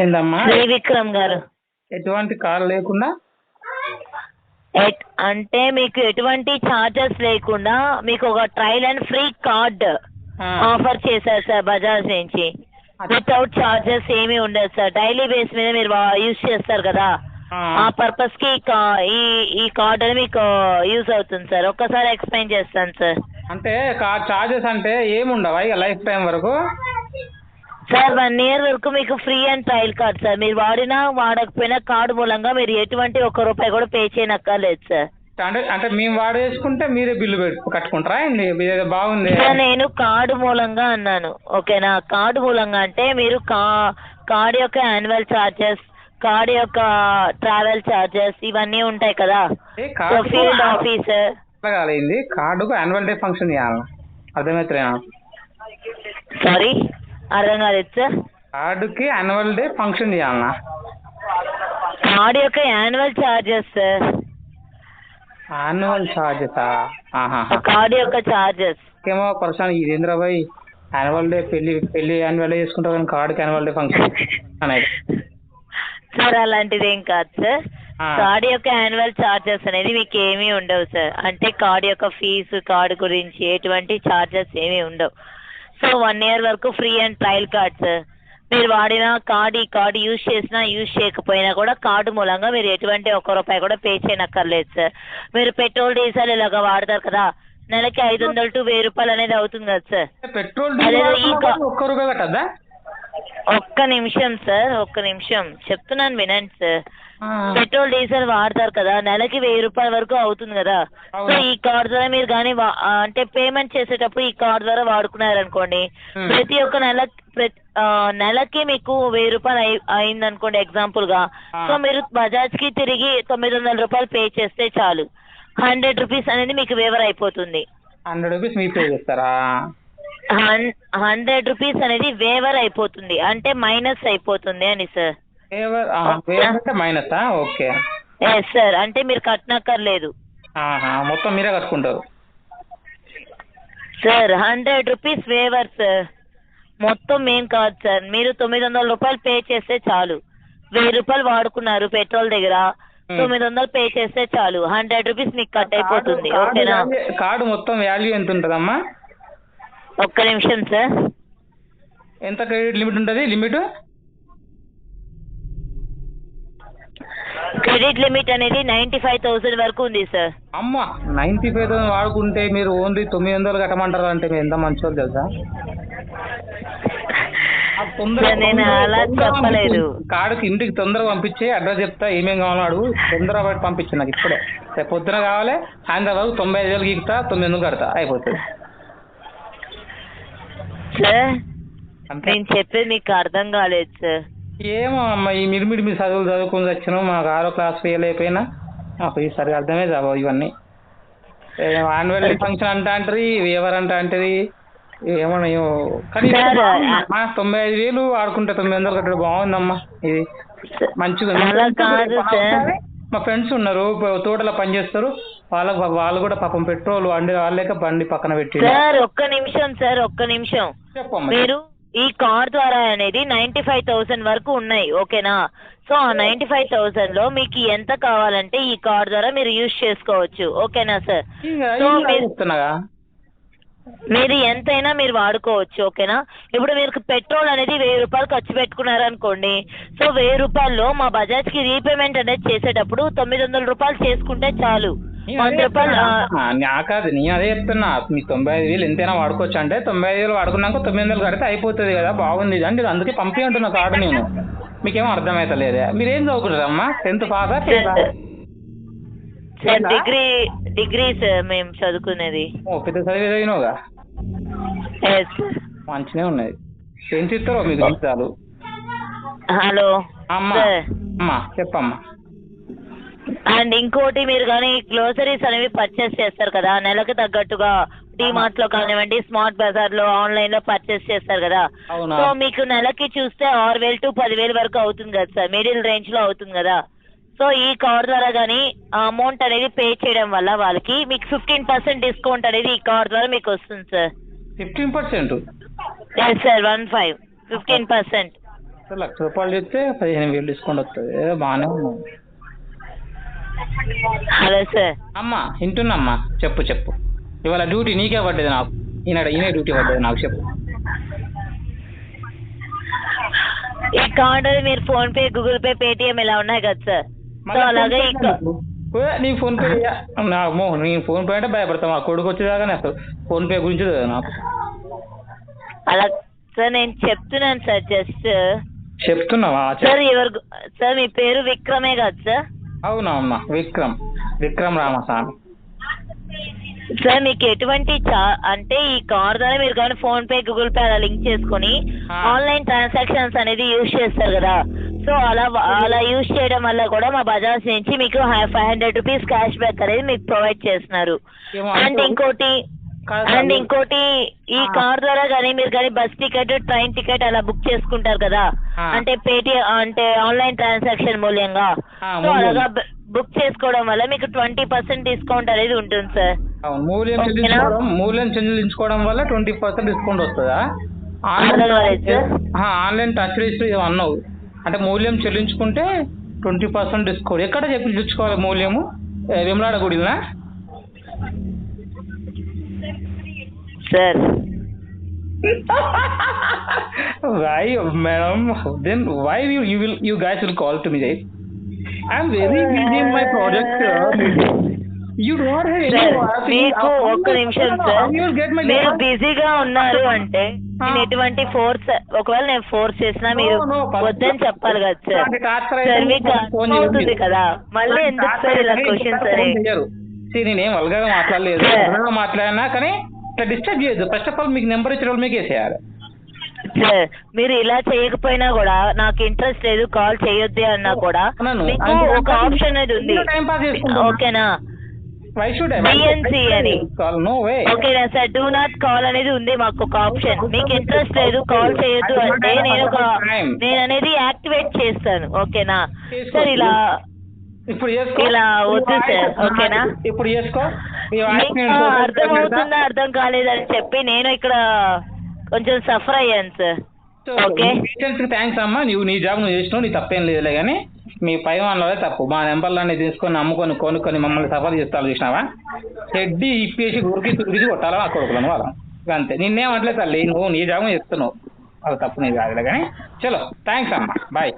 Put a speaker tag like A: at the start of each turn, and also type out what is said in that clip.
A: ఏందమ్మా?
B: త్రివిక్రమ్ గారు.
A: ఎటువంటి కాల్ లేకుండా
B: అంటే మీకు ఎటువంటి చార్జెస్ లేకుండా మీకు ఒక trial and free card offer చేశారు సార్ బజాజ్ నుంచి. వితౌట్ చార్జెస్ ఏమీ ఉండదు సార్. డైలీ బేస్ మీద మీరు యూజ్ చేస్తారు కదా, ఆ పర్పస్ కి ఈ కార్డ్ అని మీకు యూజ్ అవుతుంది సార్. ఒక్కసారి ఎక్స్ప్లెయిన్ చేస్తాను సార్.
A: అంటే చార్జెస్ అంటే ఏముండవా ఇక లైఫ్ టైం వరకు?
B: సార్ 1 year వరకు మీకు free and trial card sir. మీరు వాడినా వాడకపోయినా కార్డు మూలంగా మీరు ఎటువంటి ₹1 కూడా పే చేయనక్కర్లేదు సార్.
A: అంటే మేము వాడేసుకుంటే మీరే బిల్లు కట్టుకుంటారా అండి? బాగుంది
B: సార్, నేను కార్డు మూలంగా అన్నాను, ఓకేనా? కార్డు మూలంగా అంటే మీరు కార్డు యొక్క యాన్యువల్ చార్జెస్, కార్డు యొక్క ట్రావెల్ చార్జెస్ ఇవన్నీ ఉంటాయి కదా. ఫీల్డ్ ఆఫీసర్
A: కాలేంది కార్డుకు యాన్యువల్ డే ఫంక్షన్ చేయాలి, అర్థమవుతుందా?
B: సారీ, అర్థం కాలేదు సార్.
A: కార్డుకి యాన్యువల్ డే ఫంక్షన్ చేయాలన్నా?
B: కార్డు యొక్క యాన్యువల్ చార్జెస్ సార్.
A: యాన్యువల్ చార్జెసా?
B: కార్డు యొక్క చార్జెస్
A: ఏమో పర్సన్ ఇదేంద్రబాయ్ యాన్యువల్ డే పెళ్లి యాన్యువల్ డే చేసుకుంటారు కానీ కార్డుకి యాన్యువల్ డే ఫంక్షన్ అనేది
B: సార్ అలాంటిది ఏం కాదు సార్. కార్డు యొక్క యాన్యువల్ చార్జెస్ అనేది మీకు ఏమీ ఉండవు సార్. అంటే కార్డు యొక్క ఫీజు, కార్డు గురించి ఎటువంటి చార్జెస్ ఏమీ ఉండవు. సో 1 year వరకు free and trial card sir. మీరు వాడిన ఈ కార్డు యూజ్ చేసినా యూజ్ చేయకపోయినా కూడా కార్డు మూలంగా మీరు ఎటువంటి ₹1 కూడా పే చేయనక్కర్లేదు సార్. మీరు పెట్రోల్ డీజిల్ ఇలాగా వాడతారు కదా, నెలకి 500 to ₹1000 అనేది అవుతుంది కదా సార్.
A: పెట్రోల్ కట్టద్దా?
B: ఒక్క నిమిషం సార్, ఒక్క నిమిషం చెప్తున్నాను వినండి సార్. పెట్రోల్ డీజిల్ వాడతారు కదా, నెలకి ₹1000 వరకు అవుతుంది కదా. సో ఈ కార్డు ద్వారా మీరు కానీ అంటే పేమెంట్ చేసేటప్పుడు ఈ కార్డు ద్వారా వాడుకున్నారనుకోండి, ప్రతి ఒక్క నెలకి మీకు ₹1000 అయింది అనుకోండి ఎగ్జాంపుల్ గా. సో మీరు బజాజ్ కి తిరిగి ₹900 పే చేస్తే చాలు, ₹100 అనేది మీకు వేవర్ అయిపోతుంది.
A: ₹100 మీ పే చేస్తారా?
B: ₹100 అనేది వేవర్ అయిపోతుంది, అంటే మైనస్ అయిపోతుంది అని sir.
A: Minus? Okay
B: yes sir, అంటే మీరు కట్టనక్కర్లేదు,
A: మొత్తం మీరే కట్టుకుంటారు
B: సార్. ₹100 వేవర్ సార్, మొత్తం ఏం కాదు సార్. మీరు ₹900 పే చేస్తే చాలు. ₹1000 వాడుకున్నారు పెట్రోల్ దగ్గర, 900 పే చేస్తే చాలు, ₹100 మీకు కట్ అయిపోతుంది, ఓకేనా?
A: కార్డు మొత్తం వాల్యూ ఎంత ఉంటుందమ్మా?
B: ఒక్క నిమిషం సార్.
A: ఎంత క్రెడిట్ లిమిట్ ఉంటుంది?
B: క్రెడిట్ లిమిట్ అనేది 95,000 వరకు ఉంది సార్.
A: అమ్మా, 95,000 వాడుకుంటే మీరు ఓన్లీ 900 కట్టమంటారు అంటే మీరు ఎంత మంచివాళ్ళు తెలుసా?
B: నేను అలా చెప్పలేదు.
A: కార్డుకి ఇంటికి తొందరగా పంపించి అడ్రస్ చెప్తా, ఏమేమి కావాలో అడుగు, తొందరగా బట్టి పంపించు నాకు ఇప్పుడే. రేపు పొద్దున కావాలి, సాయంత్రం వరకు 95,000 గీకుతా, 900 కడతా, అయిపోతుంది
B: సార్. నేను చెప్పేది మీకు అర్థం కాలేదు సార్.
A: ఏమో అమ్మ, ఈ మిడిమిడి మీ చదువుకుని వచ్చినాం, మాకు 6వ క్లాస్ ఫెయిల్ అయిపోయినా మాకు ఈ సరిగా అర్థమే చావు ఇవన్నీ. యాన్యువల్ ఫంక్షన్ అంటాంటది, వేవర్ అంటాంటది, ఏమన్నా కానీ 95,000 ఆడుకుంటే 900 కట్టడం బాగుందమ్మా. ఇది మంచిగా. మా ఫ్రెండ్స్ ఉన్నారు తోటలో పని చేస్తారు, వాళ్ళు కూడా పాపం పెట్రోల్ వాళ్ళేక బండి పక్కన పెట్టి.
B: సార్ ఒక్క నిమిషం సార్, ఒక్క నిమిషం.
A: చెప్పమ్మా.
B: మీరు ఈ కార్డ్ ద్వారా అనేది 95,000 వరకు ఉన్నాయి, ఓకేనా? సో ఆ 95,000 లో మీకు ఎంత కావాలంటే ఈ కార్డ్ ద్వారా మీరు యూజ్ చేసుకోవచ్చు, ఓకేనా సార్? మీరు ఎంతైనా మీరు వాడుకోవచ్చు, ఓకేనా? ఇప్పుడు మీరు పెట్రోల్ అనేది ₹1000 ఖర్చు పెట్టుకున్నారు అనుకోండి, సో ₹1000లో మా బజాజ్ కి రీపేమెంట్ అనేది చేసేటప్పుడు ₹900 చేసుకుంటే చాలు.
A: నాకాదు, నేను అదే చెప్తున్నా, మీ 95,000 ఎంతైనా వాడుకోవచ్చు అంటే 95,000 వాడుకున్నాక 900 కడితే అయిపోతుంది కదా, బాగుంది అంటే అందుకే పంపి అంటున్నా కార్డు. నేను మీకేమో అర్థమవుతలేదే. మీరేం చదువుకుంటారమ్మా? 10th పాసా?
B: డిగ్రీ సార్ మేము చదువుకునేది.
A: పెద్ద చదివేదైనావుగా, మంచిగా ఉన్నది. ఎంత ఇస్తారో మీకు జీతాలు?
B: హలో
A: అమ్మా చెప్పమ్మా.
B: అండ్ ఇంకోటి, మీరు కానీ గ్రోసరీస్ అనేవి పర్చేస్ చేస్తారు కదా నెలకు తగ్గట్టుగా, డిమార్ట్ లో కానివ్వండి, స్మార్ట్ బజార్ లో, ఆన్లైన్ లో పర్చేస్ చేస్తారు కదా. సో మీకు నెలకి చూస్తే 6,000 to 10,000 వరకు అవుతుంది కదా సార్, మిడిల్ రేంజ్ లో అవుతుంది కదా. సో ఈ కార్డ్ ద్వారా కానీ అమౌంట్ అనేది పే చేయడం వల్ల వాళ్ళకి మీకు 15% డిస్కౌంట్ అనేది ఈ కార్డ్ ద్వారా మీకు వస్తుంది సార్.
A: 15%?
B: ఎస్ సార్, 15%
A: ₹1,00,000 చెప్తే 15,000 డిస్కౌంట్ వస్తుంది. బాగానే ఉన్నాం.
B: Hello sir.
A: అమ్మా వింటున్నమ్మా, చెప్పు చెప్పు. ఇవాళ డ్యూటీ నీకే పడ్డది, నాకు ఈయన డ్యూటీ పడ్డది నాకు, చెప్పు.
B: ఈ కార్డు మీరు phone pay, Google pay, Paytm ఇలా ఉన్నాయి కదా సార్. సో అలాగే
A: నీ ఫోన్ పే నాకు నేను ఫోన్ పే అంటే భయపడతాను. మా కొడుకు వచ్చేదాకా అసలు ఫోన్ పే గురించి నాకు
B: అలా సార్. నేను చెప్తున్నాను సార్, జస్ట్
A: చెప్తున్నావా
B: సార్. సార్ మీ పేరు విక్రమే కదా సార్?
A: అవునమ్మా, విక్రమ్ రామస్వామి
B: సార్. మీకు ఎటువంటి అంటే ఈ కార్ ద్వారా మీరు కానీ ఫోన్ పే, గూగుల్ పే అలా లింక్ చేసుకుని ఆన్లైన్ ట్రాన్సాక్షన్స్ అనేది యూజ్ చేస్తారు కదా. సో అలా యూజ్ చేయడం వల్ల కూడా మా బజాజ్ నుంచి మీకు ₹500 క్యాష్ బ్యాక్ అనేది మీకు ప్రొవైడ్ చేస్తున్నారు. అండ్ ఇంకోటి ఈ కార్ ద్వారా కానీ మీరు కానీ బస్ టికెట్, ట్రైన్ టికెట్ అలా బుక్ చేసుకుంటారు కదా, అంటే పేటిఎం అంటే ఆన్లైన్ ట్రాన్సాక్షన్ మూల్యంగా. సో అలాగా బుక్ చేసుకోవడం వల్ల మీకు 20% డిస్కౌంట్ అనేది ఉంటుంది సార్.
A: మూల్యం చెల్లించుకోవడం వల్ల 20% డిస్కౌంట్ వస్తుందా? ఆన్లైన్ టచ్ రిజిస్టర్ అన్నావు అంటే మూల్యం చెల్లించుకుంటే 20% డిస్కౌంట్. ఎక్కడ చెల్లించుకోవాలి మూల్యము? వేములాడ గుడినా
B: sir?
A: Why, madam? Then why you guys will call to me, right? I'm very busy in my project. You don't have any.
B: మీకు ఒక్క నిమిషం సార్. మీరు బిజీగా ఉన్నారు అంటే నేను ఎటువంటి ఫోర్స్, ఒకవేళ నేను ఫోర్స్ చేసినా మీరు వద్దని చెప్పాలి కదా సార్. సార్ మీకు అవుతుంది కదా, మళ్ళీ ఎందుకు సార్ ఇలా క్వశ్చన్స్ అని?
A: నేనేం వల్గగా మాట్లాడలేదు, మాట్లాడినా కానీ డిస్టర్బ్ చేయొద్దు. ఫస్ట్ ఆఫ్ ఆల్ మీకు నెంబర్ ఇచ్చిన వాళ్ళు మీకు వేసేయాలి
B: సార్. మీరు ఇలా చేయకపోయినా కూడా నాకు ఇంట్రెస్ట్ లేదు, కాల్ చేయొద్దు అన్నా కూడా మీకు ఒక ఆప్షన్ అనేది ఉంది, ఓకేనా? డిఎన్సి అని, ఓకేనా సార్? డూ నాట్ కాల్ అనేది ఉంది మాకు ఒక ఆప్షన్. మీకు ఇంట్రెస్ట్ లేదు, కాల్ చేయొద్దు అంటే నేను అనేది యాక్టివేట్ చేస్తాను, ఓకేనా సార్? ఇలా వద్దు సార్, ఓకేనా?
A: ఇప్పుడు చేసుకో.
B: అర్థమవుతుందా అర్థం కాలేదని చెప్పి నేను ఇక్కడ కొంచెం సఫర్ అయ్యాను సార్. ఓకే,
A: థ్యాంక్స్ అమ్మా. నీ జాబ్ నువ్వు చేసినావు, నీ తప్పేం లేదులే. కానీ మీ పై వాళ్ళే తప్పు. మా నెంబర్లన్నీ తీసుకొని అమ్ముకొని కొనుక్కొని మమ్మల్ని సఫర్ చేస్తాను, చూసినావా? చెడ్డి ఇప్పేసి గురికి తుడిచి కొట్టాలా ఆ కొడుకులను వాళ్ళ. అంతే, నిన్నేమట్లే తల్లి, నువ్వు నీ జాబ్ చేస్తున్నావు, అది తప్పు నీ కాదులే. కానీ చలో, థ్యాంక్స్ అమ్మా, బాయ్.